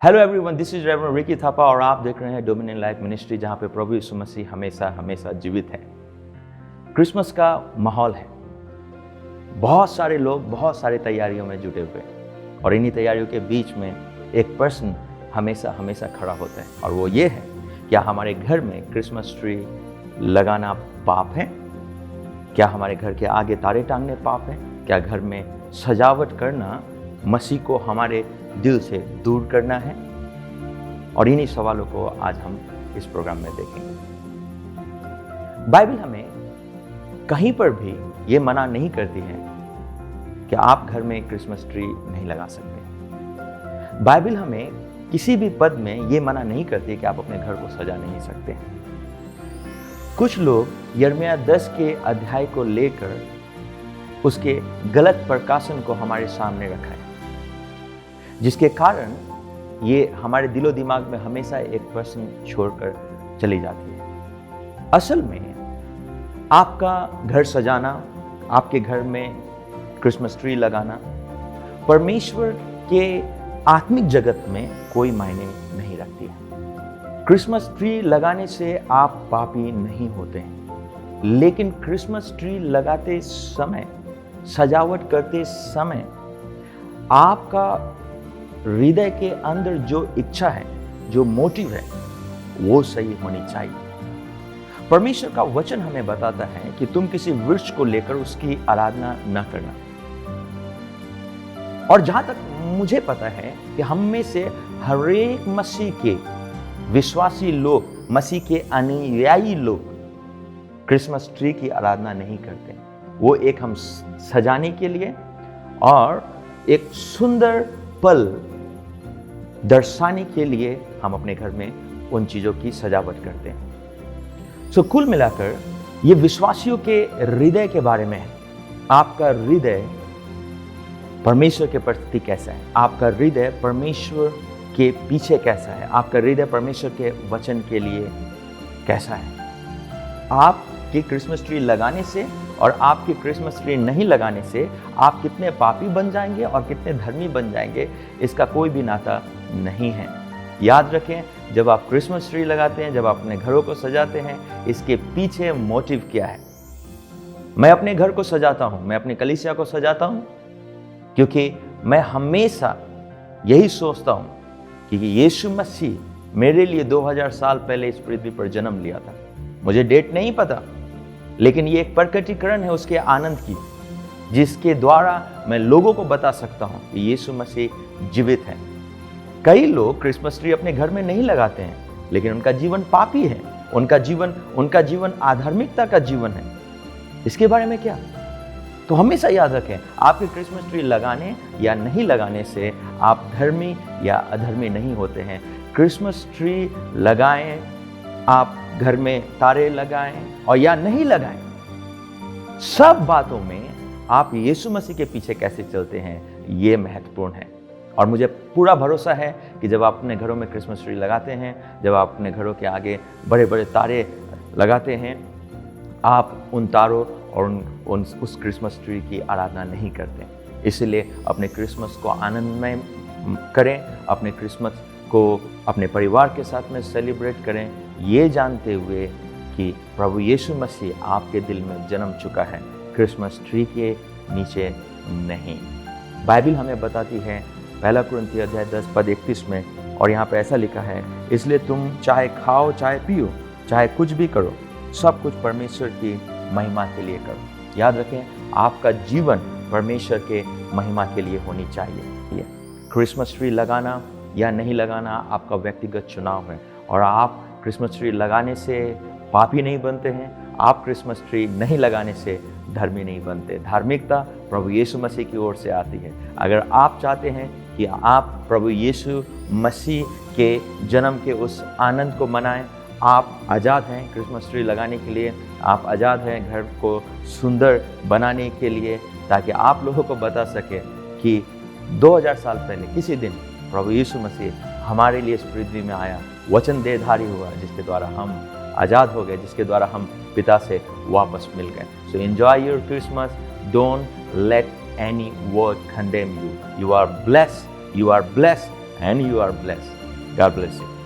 Hello everyone, this is reverend Ricky Thapa और आप देख रहे हैं डोमिनियन लाइफ मिनिस्ट्री, जहां पे प्रभु यीशु मसीह हमेशा हमेशा जीवित है। क्रिसमस का माहौल है, बहुत सारे लोग बहुत सारी तैयारियों में जुटे हुए और इन्हीं तैयारियों के बीच में एक पर्सन हमेशा हमेशा खड़ा होता है और वो ये है, क्या हमारे घर में क्रिसमस ट्री लगाना पाप है? क्या हमारे घर के आगे तारे टांगने पाप है? क्या घर में सजावट करना मसीह को हमारे दिल से दूर करना है? और इन्हीं सवालों को आज हम इस प्रोग्राम में देखेंगे। बाइबल हमें कहीं पर भी ये मना नहीं करती है कि आप घर में क्रिसमस ट्री नहीं लगा सकते। बाइबल हमें किसी भी पद में ये मना नहीं करती कि आप अपने घर को सजा नहीं सकते हैं। कुछ लोग यिर्मयाह 10 के अध्याय को लेकर उसके गलत प्रकाशन को हमारे सामने रखा है, जिसके कारण ये हमारे दिलो दिमाग में हमेशा एक प्रश्न छोड़कर चली जाती है। असल में आपका घर सजाना, आपके घर में क्रिसमस ट्री लगाना परमेश्वर के आत्मिक जगत में कोई मायने नहीं रखती है। क्रिसमस ट्री लगाने से आप पापी नहीं होते हैं, लेकिन क्रिसमस ट्री लगाते समय, सजावट करते समय आपका हृदय के अंदर जो इच्छा है, जो मोटिव है, वो सही होनी चाहिए। परमेश्वर का वचन हमें बताता है कि तुम किसी वृक्ष को लेकर उसकी आराधना न करना। और जहां तक मुझे पता है कि हम में से हर एक मसीह के विश्वासी लोग, मसीह के अनुयायी लोग क्रिसमस ट्री की आराधना नहीं करते। वो एक हम सजाने के लिए और एक सुंदर पल दर्शाने के लिए हम अपने घर में उन चीजों की सजावट करते हैं। सो कुल मिलाकर ये विश्वासियों के हृदय के बारे में है। आपका हृदय परमेश्वर के प्रति कैसा है? आपका हृदय परमेश्वर के पीछे कैसा है? आपका हृदय परमेश्वर के वचन के लिए कैसा है? आपके क्रिसमस ट्री लगाने से और आपके क्रिसमस ट्री नहीं लगाने से आप कितने पापी बन जाएंगे और कितने धर्मी बन जाएंगे, इसका कोई भी नाता नहीं है। याद रखें, जब आप क्रिसमस ट्री लगाते हैं, जब आप अपने घरों को सजाते हैं, इसके पीछे मोटिव क्या है? मैं अपने घर को सजाता हूं, मैं अपनी कलीसिया को सजाता हूं क्योंकि मैं हमेशा यही सोचता हूं कि यीशु मसीह मेरे लिए 2000 साल पहले इस पृथ्वी पर जन्म लिया था। मुझे डेट नहीं पता, लेकिन ये एक प्रकटीकरण है उसके आनंद की, जिसके द्वारा मैं लोगों को बता सकता हूं कि यीशु मसीह जीवित है। कई लोग क्रिसमस ट्री अपने घर में नहीं लगाते हैं, लेकिन उनका जीवन पापी है, उनका जीवन अधार्मिकता का जीवन है। इसके बारे में क्या? तो हमेशा याद रखें, आपके क्रिसमस ट्री लगाने या नहीं लगाने से आप धर्मी या अधर्मी नहीं होते हैं। क्रिसमस ट्री लगाएं, आप घर में तारे लगाएं और या नहीं लगाएं, सब बातों में आप यीशु मसीह के पीछे कैसे चलते हैं, ये महत्वपूर्ण है। और मुझे पूरा भरोसा है कि जब आप अपने घरों में क्रिसमस ट्री लगाते हैं, जब आप अपने घरों के आगे बड़े बड़े तारे लगाते हैं, आप उन तारों और उस क्रिसमस ट्री की आराधना नहीं करते। इसलिए अपने क्रिसमस को आनंदमय करें, अपने क्रिसमस को अपने परिवार के साथ में सेलिब्रेट करें, ये जानते हुए कि प्रभु यीशु मसीह आपके दिल में जन्म चुका है, क्रिसमस ट्री के नीचे नहीं। बाइबल हमें बताती है 1 कुरिन्थियों अध्याय 10 पद 31 में, और यहाँ पे ऐसा लिखा है, इसलिए तुम चाहे खाओ चाहे पियो चाहे कुछ भी करो, सब कुछ परमेश्वर की महिमा के लिए करो। याद रखें, आपका जीवन परमेश्वर के महिमा के लिए होनी चाहिए। क्रिसमस ट्री लगाना या नहीं लगाना आपका व्यक्तिगत चुनाव है, और आप क्रिसमस ट्री लगाने से पापी नहीं बनते हैं, आप क्रिसमस ट्री नहीं लगाने से धर्मी नहीं बनते। धार्मिकता प्रभु यीशु मसीह की ओर से आती है। अगर आप चाहते हैं कि आप प्रभु यीशु मसीह के जन्म के उस आनंद को मनाएं, आप आज़ाद हैं क्रिसमस ट्री लगाने के लिए, आप आज़ाद हैं घर को सुंदर बनाने के लिए, ताकि आप लोगों को बता सके कि 2000 साल पहले किसी दिन प्रभु यीशु मसीह हमारे लिए इस पृथ्वी में आया, वचन देहधारी हुआ, जिसके द्वारा हम आज़ाद हो गए, जिसके द्वारा हम पिता से वापस मिल गए। So enjoy your Christmas, don't let any word condemn you. You are blessed and you are blessed. God bless you.